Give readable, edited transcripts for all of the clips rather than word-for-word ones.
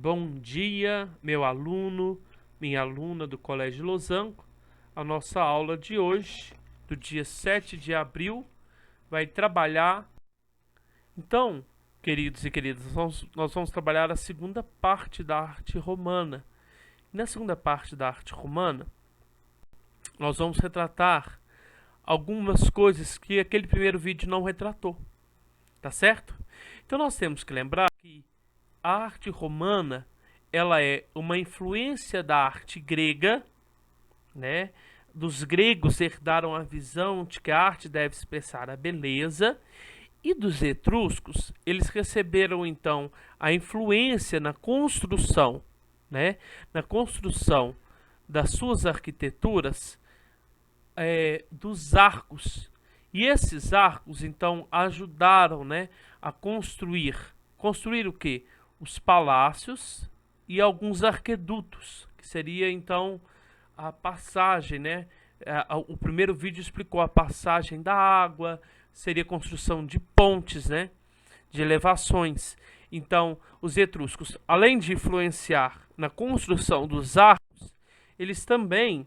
Bom dia, meu aluno, minha aluna do Colégio Losango. A nossa aula de hoje, do dia 7 de abril, vai trabalhar. Então, queridos e queridas, nós vamos trabalhar a segunda parte da arte romana. E na segunda parte da arte romana, nós vamos retratar algumas coisas que aquele primeiro vídeo não retratou, tá certo? Então nós temos que lembrar que a arte romana, ela é uma influência da arte grega, né? Dos gregos herdaram a visão de que a arte deve expressar a beleza, e dos etruscos, eles receberam então a influência na construção, né? Na construção das suas arquiteturas, dos arcos. E esses arcos então ajudaram, né, a construir o quê? Os palácios e alguns arquedutos, que seria então a passagem, né? O primeiro vídeo explicou a passagem da água, seria a construção de pontes, né? De elevações. Então, os etruscos, além de influenciar na construção dos arcos, eles também,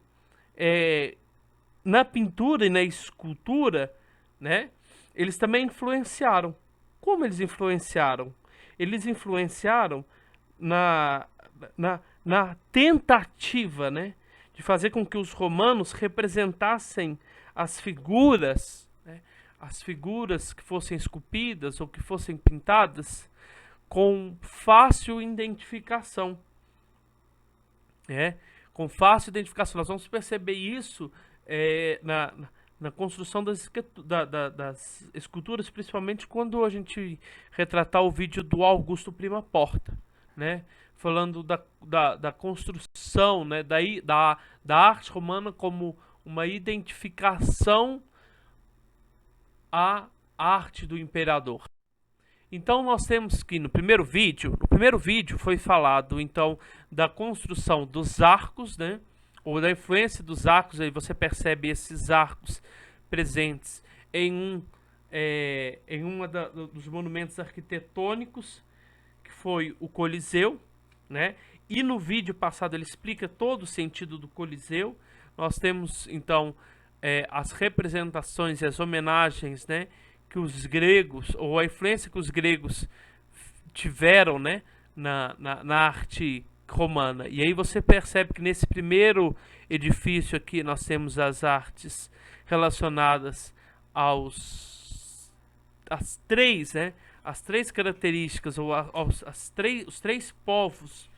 na pintura e na escultura, né? Eles também influenciaram. Como eles influenciaram? Eles influenciaram na tentativa, né, de fazer com que os romanos representassem as figuras, né, as figuras que fossem esculpidas ou que fossem pintadas com fácil identificação. Com fácil identificação. Nós vamos perceber isso na construção das esculturas, principalmente quando a gente retratar o vídeo do Augusto Prima Porta, né? Falando da construção, né? da arte romana como uma identificação à arte do imperador. Então nós temos que no primeiro vídeo foi falado então da construção dos arcos, né? Ou da influência dos arcos. Aí você percebe esses arcos presentes em dos monumentos arquitetônicos, que foi o Coliseu, né? E no vídeo passado ele explica todo o sentido do Coliseu. Nós temos então as representações e as homenagens, né, que os gregos, ou a influência que os gregos tiveram, né, na arte romana. E aí você percebe que nesse primeiro edifício aqui nós temos as artes relacionadas as três características, ou os três povos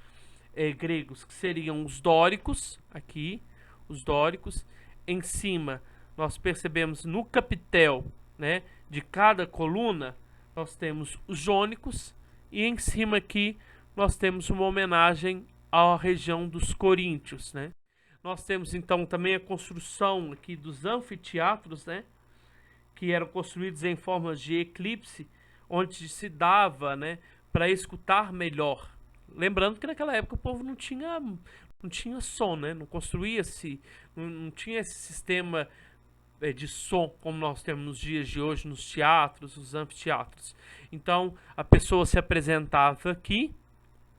gregos, que seriam os dóricos, aqui, os dóricos. Em cima nós percebemos no capitel, né, de cada coluna, nós temos os jônicos, e em cima aqui nós temos uma homenagem à região dos coríntios, né? Nós temos então também a construção aqui dos anfiteatros, né, que eram construídos em formas de eclipse, onde se dava, né, para escutar melhor. Lembrando que naquela época o povo não tinha som, né? Não construía-se, não tinha esse sistema de som como nós temos nos dias de hoje, nos teatros, nos anfiteatros. Então a pessoa se apresentava aqui,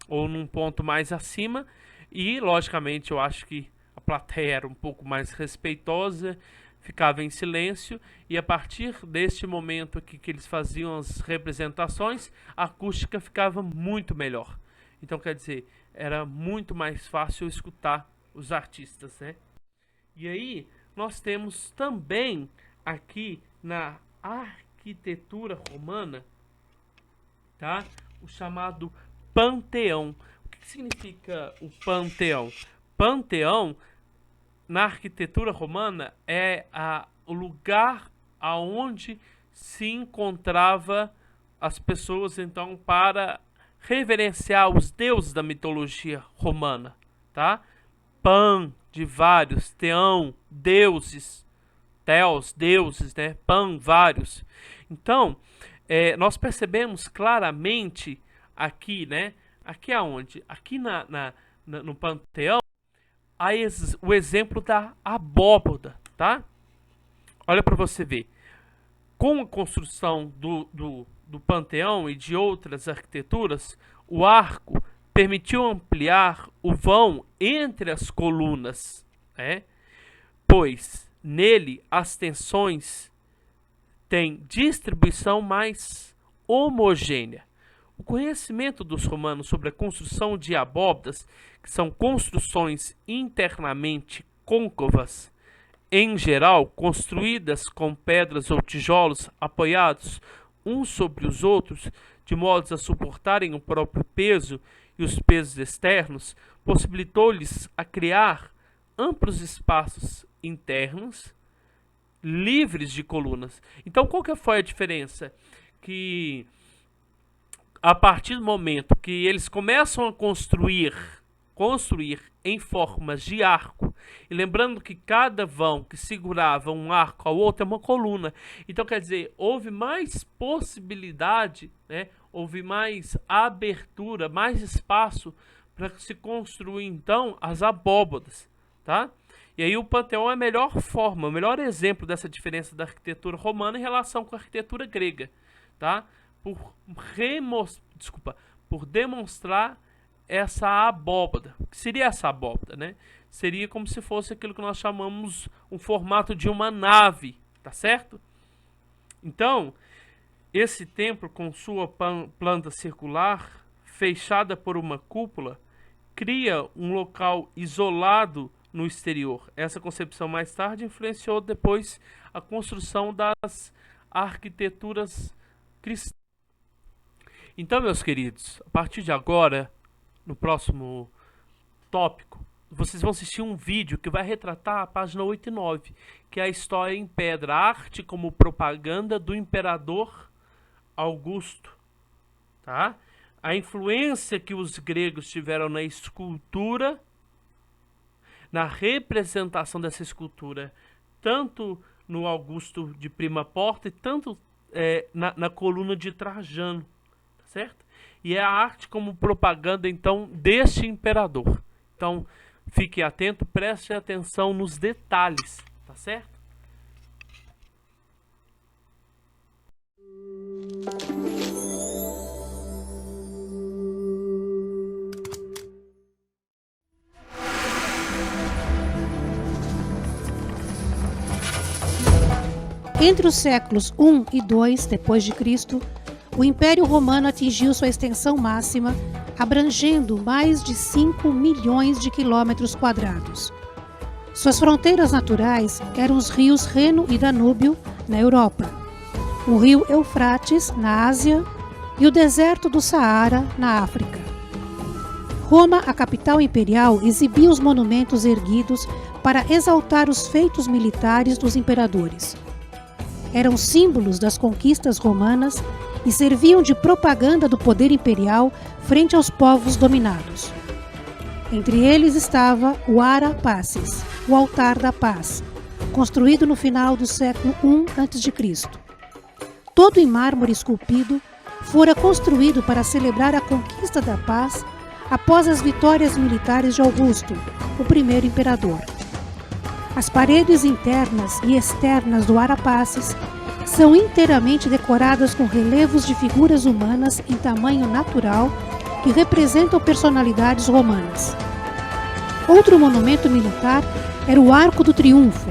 ou num ponto mais acima, e logicamente eu acho que a plateia era um pouco mais respeitosa, ficava em silêncio, e a partir deste momento aqui que eles faziam as representações, a acústica ficava muito melhor. Então, quer dizer, era muito mais fácil escutar os artistas, né? E aí nós temos também aqui na arquitetura romana, tá, o chamado panteão. O que significa o panteão? Panteão, na arquitetura romana, é o lugar aonde se encontrava as pessoas então para reverenciar os deuses da mitologia romana, tá? Pan, de vários, teão, deuses, theos, deuses, né? Pan, vários. Então, nós percebemos claramente aqui, né? Aqui aonde? Aqui no panteão, o exemplo da abóboda, tá? Olha para você ver. Com a construção do panteão e de outras arquiteturas, o arco permitiu ampliar o vão entre as colunas, né? Pois nele as tensões têm distribuição mais homogênea. O conhecimento dos romanos sobre a construção de abóbadas, que são construções internamente côncavas, em geral construídas com pedras ou tijolos apoiados uns sobre os outros, de modo a suportarem o próprio peso e os pesos externos, possibilitou-lhes a criar amplos espaços internos livres de colunas. Então, qual que foi a diferença? Que a partir do momento que eles começam a construir em formas de arco, e lembrando que cada vão que segurava um arco ao outro é uma coluna, então quer dizer, houve mais possibilidade, né? Houve mais abertura, mais espaço para se construir então as abóbadas, tá? E aí o Panteão é a melhor forma, o melhor exemplo dessa diferença da arquitetura romana em relação com a arquitetura grega, tá? Por demonstrar essa abóbada. O que seria essa abóbada, né? Seria como se fosse aquilo que nós chamamos um formato de uma nave, tá certo? Então, esse templo com sua planta circular, fechada por uma cúpula, cria um local isolado no exterior. Essa concepção mais tarde influenciou depois a construção das arquiteturas cristãs. Então, meus queridos, a partir de agora, no próximo tópico, vocês vão assistir um vídeo que vai retratar a página 8 e 9, que é a história em pedra, a arte como propaganda do imperador Augusto, tá? A influência que os gregos tiveram na escultura, na representação dessa escultura, tanto no Augusto de Prima Porta e tanto na coluna de Trajano, tá certo? E é a arte como propaganda, então, deste imperador. Então, fique atento, preste atenção nos detalhes, tá certo? Entre os séculos I e II d.C., o Império Romano atingiu sua extensão máxima, abrangendo mais de 5 milhões de quilômetros quadrados. Suas fronteiras naturais eram os rios Reno e Danúbio, na Europa, o rio Eufrates, na Ásia, e o deserto do Saara, na África. Roma, a capital imperial, exibia os monumentos erguidos para exaltar os feitos militares dos imperadores. Eram símbolos das conquistas romanas e serviam de propaganda do poder imperial frente aos povos dominados. Entre eles estava o Ara Pacis, o altar da paz, construído no final do século I a.C. Todo em mármore esculpido, fora construído para celebrar a conquista da paz após as vitórias militares de Augusto, o primeiro imperador. As paredes internas e externas do Ara Pacis são inteiramente decoradas com relevos de figuras humanas em tamanho natural que representam personalidades romanas. Outro monumento militar era o Arco do Triunfo.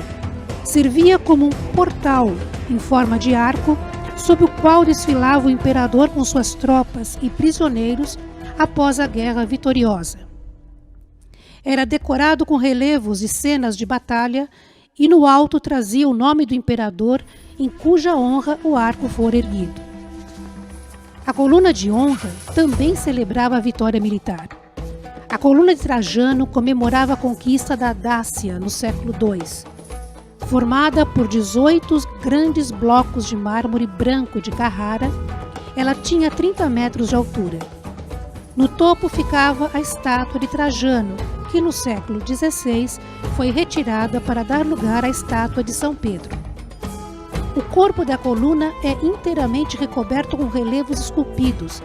Servia como um portal em forma de arco, sob o qual desfilava o imperador com suas tropas e prisioneiros após a guerra vitoriosa. Era decorado com relevos e cenas de batalha e no alto trazia o nome do imperador em cuja honra o arco fora erguido. A coluna de honra também celebrava a vitória militar. A coluna de Trajano comemorava a conquista da Dácia no século II. Formada por 18 grandes blocos de mármore branco de Carrara, ela tinha 30 metros de altura. No topo ficava a estátua de Trajano, que no século XVI foi retirada para dar lugar à estátua de São Pedro. O corpo da coluna é inteiramente recoberto com relevos esculpidos,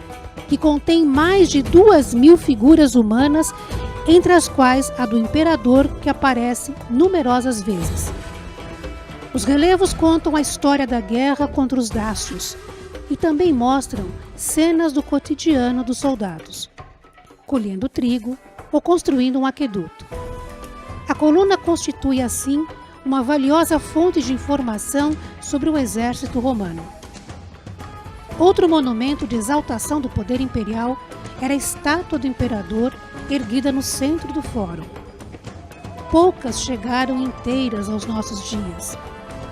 que contém mais de 2.000 figuras humanas, entre as quais a do imperador, que aparece numerosas vezes. Os relevos contam a história da guerra contra os dácios e também mostram cenas do cotidiano dos soldados. colhendo trigo ou construindo um aqueduto. A coluna constitui, assim, uma valiosa fonte de informação sobre o exército romano. Outro monumento de exaltação do poder imperial era a estátua do imperador erguida no centro do fórum. Poucas chegaram inteiras aos nossos dias,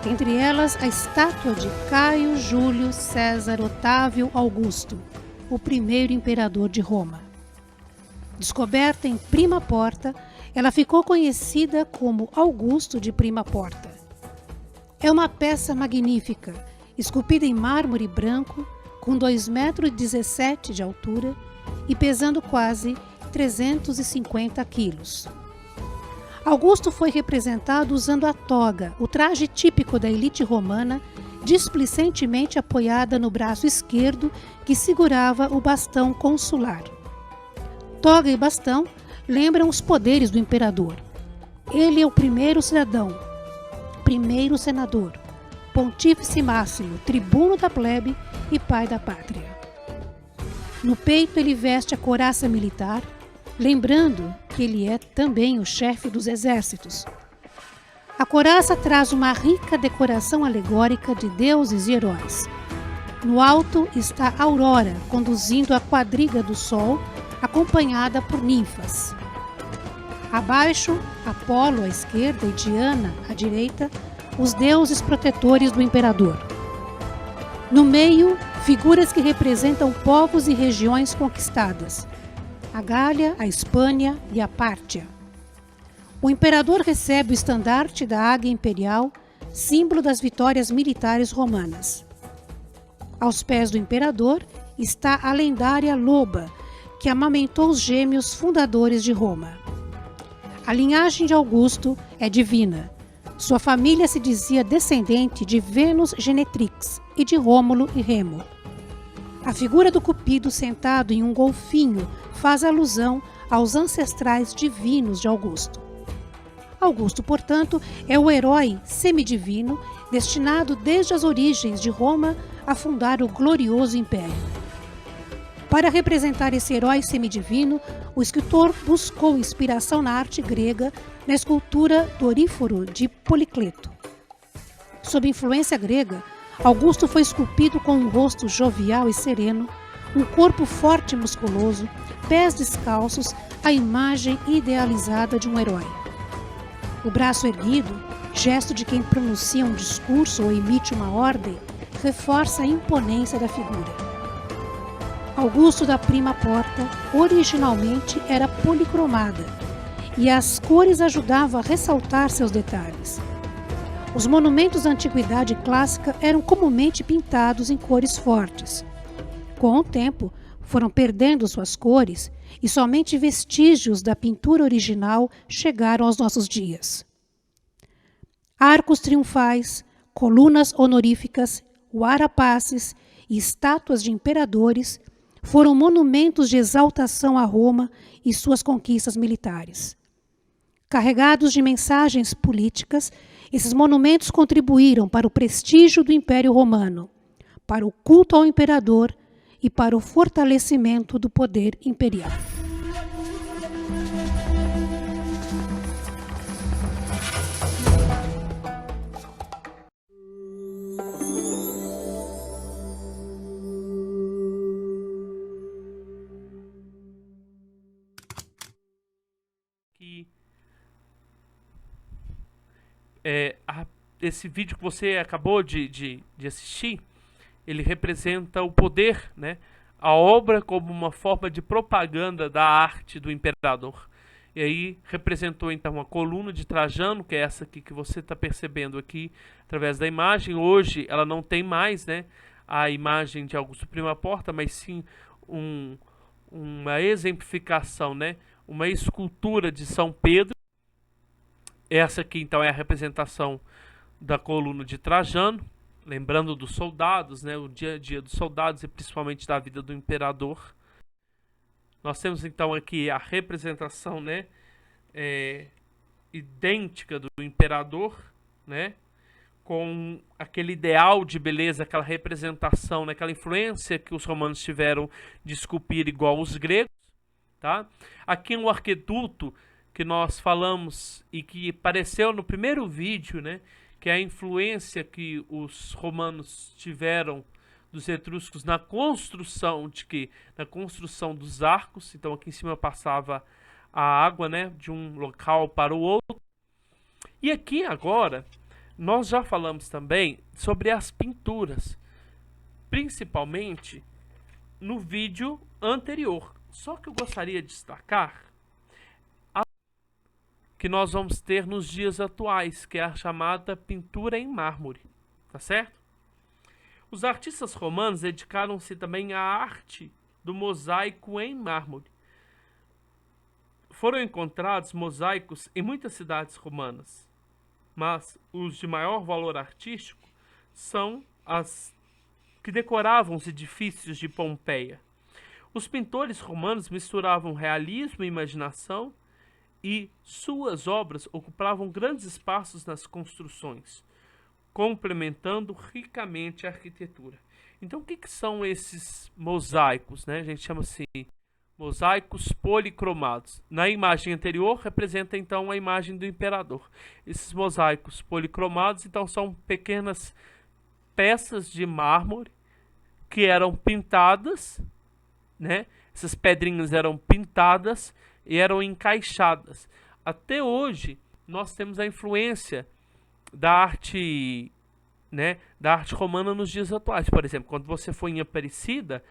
entre elas a estátua de Caio Júlio César Otávio Augusto, o primeiro imperador de Roma. Descoberta em Prima Porta, ela ficou conhecida como Augusto de Prima Porta. É uma peça magnífica, esculpida em mármore branco, com 2,17 metros de altura e pesando quase 350 quilos. Augusto foi representado usando a toga, o traje típico da elite romana, displicentemente apoiada no braço esquerdo que segurava o bastão consular. Toga e bastão lembram os poderes do imperador. Ele é o primeiro cidadão, primeiro senador, pontífice máximo, tribuno da plebe e pai da pátria. No peito ele veste a couraça militar, lembrando que ele é também o chefe dos exércitos. A couraça traz uma rica decoração alegórica de deuses e heróis. No alto está Aurora, conduzindo a quadriga do sol, acompanhada por ninfas. Abaixo, Apolo à esquerda e Diana à direita, os deuses protetores do imperador. No meio, figuras que representam povos e regiões conquistadas: a Gália, a Espanha e a Pártia. O imperador recebe o estandarte da águia imperial, símbolo das vitórias militares romanas. Aos pés do imperador está a lendária loba, que amamentou os gêmeos fundadores de Roma. A linhagem de Augusto é divina. Sua família se dizia descendente de Vênus Genetrix e de Rômulo e Remo. A figura do Cupido sentado em um golfinho faz alusão aos ancestrais divinos de Augusto. Augusto, portanto, é o herói semidivino destinado desde as origens de Roma a fundar o glorioso império. Para representar esse herói semidivino, o escultor buscou inspiração na arte grega, na escultura Doríforo de Policleto. Sob influência grega, Augusto foi esculpido com um rosto jovial e sereno, um corpo forte e musculoso, pés descalços, a imagem idealizada de um herói. O braço erguido, gesto de quem pronuncia um discurso ou emite uma ordem, reforça a imponência da figura. Augusto da Prima Porta originalmente era policromada e as cores ajudavam a ressaltar seus detalhes. Os monumentos da antiguidade clássica eram comumente pintados em cores fortes. Com o tempo, foram perdendo suas cores e somente vestígios da pintura original chegaram aos nossos dias. Arcos triunfais, colunas honoríficas, guarapaces e estátuas de imperadores foram monumentos de exaltação a Roma e suas conquistas militares. Carregados de mensagens políticas, esses monumentos contribuíram para o prestígio do Império Romano, para o culto ao imperador e para o fortalecimento do poder imperial. Esse vídeo que você acabou de assistir, ele representa o poder, né? A obra como uma forma de propaganda da arte do imperador. E aí representou então a coluna de Trajano, que é essa aqui que você está percebendo aqui através da imagem. Hoje ela não tem mais, né, a imagem de Augusto Prima Porta, mas sim uma exemplificação, né, uma escultura de São Pedro. Essa aqui então é a representação da coluna de Trajano, lembrando dos soldados, né, o dia a dia dos soldados e principalmente da vida do imperador. Nós temos então aqui a representação, né, idêntica do imperador, né, com aquele ideal de beleza, aquela representação, né, aquela influência que os romanos tiveram de esculpir igual os gregos. tá? Aqui um arqueduto que nós falamos e que apareceu no primeiro vídeo, né? Que é a influência que os romanos tiveram dos etruscos na construção na construção dos arcos. Então aqui em cima passava a água, né, de um local para o outro. E aqui agora nós já falamos também sobre as pinturas, principalmente no vídeo anterior. Só que eu gostaria de destacar que nós vamos ter nos dias atuais, que é a chamada pintura em mármore, tá certo? Os artistas romanos dedicaram-se também à arte do mosaico em mármore. Foram encontrados mosaicos em muitas cidades romanas, mas os de maior valor artístico são as que decoravam os edifícios de Pompeia. Os pintores romanos misturavam realismo e imaginação, e suas obras ocupavam grandes espaços nas construções, complementando ricamente a arquitetura. Então, o que são esses mosaicos, né? A gente chama assim mosaicos policromados. Na imagem anterior representa então a imagem do imperador. Esses mosaicos policromados então são pequenas peças de mármore que eram pintadas, né? Essas pedrinhas eram pintadas e eram encaixadas. Até hoje nós temos a influência da arte, né, da arte romana nos dias atuais. Por exemplo, quando você for em Aparecida,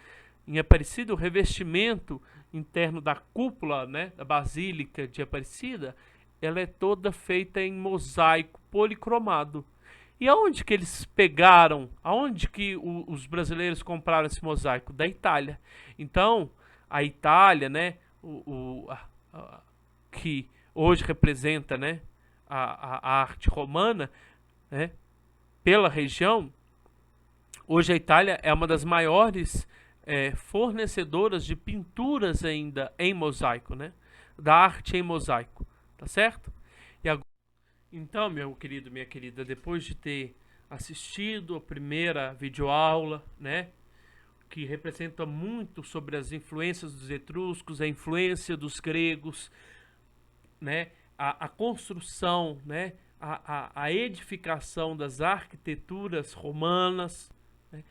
o revestimento interno da cúpula, né, da Basílica de Aparecida, ela é toda feita em mosaico policromado. E aonde que eles pegaram, aonde que os brasileiros compraram esse mosaico? Da Itália. Então, a Itália, né, que hoje representa, né, a arte romana, né, pela região, hoje a Itália é uma das maiores fornecedoras de pinturas ainda em mosaico, né, da arte em mosaico, tá certo? E agora, então, meu querido, minha querida, depois de ter assistido a primeira videoaula, né, que representa muito sobre as influências dos etruscos, a influência dos gregos, né, a construção, né, a edificação das arquiteturas romanas, né.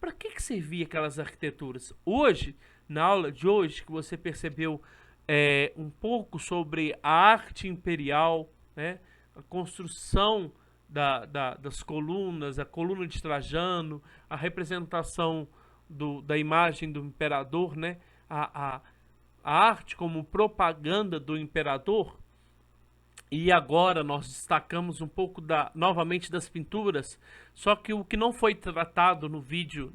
Para que servia aquelas arquiteturas? Hoje, na aula de hoje, que você percebeu um pouco sobre a arte imperial, né, a construção das colunas, a coluna de Trajano, a representação da imagem do imperador, né? A arte como propaganda do imperador. E agora nós destacamos um pouco novamente das pinturas, só que o que não foi tratado no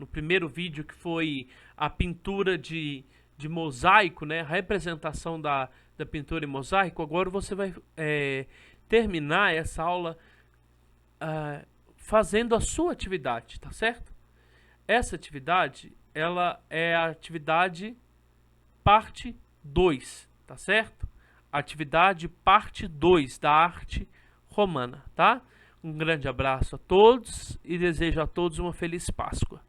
primeiro vídeo, que foi a pintura de mosaico, né? A representação da pintura em mosaico. Agora você vai terminar essa aula fazendo a sua atividade, tá certo? Essa atividade, ela é a atividade parte 2, tá certo? Atividade parte 2 da arte romana, tá? Um grande abraço a todos e desejo a todos uma feliz Páscoa.